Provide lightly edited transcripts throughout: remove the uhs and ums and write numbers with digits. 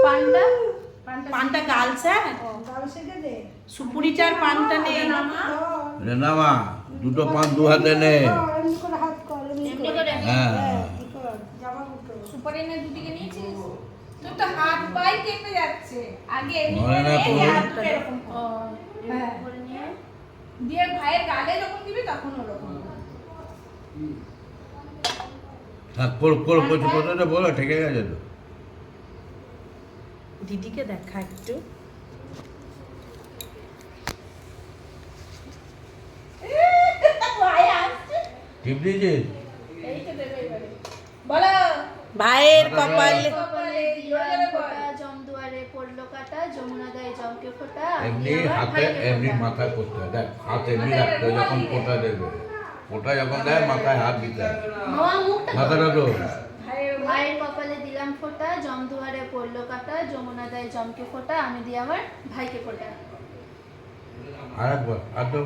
পান্ডা পানটা গার্লস হ্যাঁ সুপুরিটার পানটা নেই রে না মা, দুটো পান দু হাতে নে। এমনি করে হ্যাঁ সুপারি না দুদিকে নিয়েছিস? তোর তো হাত পাই কেটে যাচ্ছে। আগে এমনি নয় না করে পুরো। এই হাতটা এরকম কর। হ্যাঁ করে নিয়ে দিয়ে ভাইয়ের গালে যখন দিবি তখন ওরকম থাক, কোথাটা বলো, ঠেকে গেছে তো। দিদিকে দেখা একটু ভাই আসছে টিপ দিয়েছিস? এই তো দেবে এবারে বলো ভাইয়ের কপালে কপালে দিওয়ান ফোঁটা জমদুয়ারে পড়লো কাটা যমুনা দেয় জমকে ফোঁটা এমনি হাতে এমনি মাথায় করতে হয়। দেখ, হাত এমনি রাখতে হয় যখন ফোঁটা দেবে। ফোঁটা যখন দেয় মাথায় হাত দিতে হয়। নোয়া মুখটা মাথাটা তো ভাইয়ের কপালে দিলাম ফোঁটা জমদুয়ারে পড়লো কাটা যমুনা দেয় জমকে ফোঁটা আমি দিই আমার ভাইকে ফোঁটা। আর একবার আর তো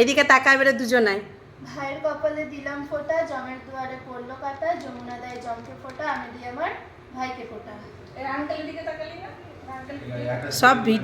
এদিকে তাকায় বেড়ে দুজনাই ভাইয়ের কপালে দিলাম ফোঁটা জমের দুয়ারে পড়লো কাটা যমুনা দেয় জমকে ফোঁটা আমি দিই আমার ভাইকে ফোঁটা। এই আঙ্কেলের দিকে তাকালি না আঙ্কেল সব ভিডিও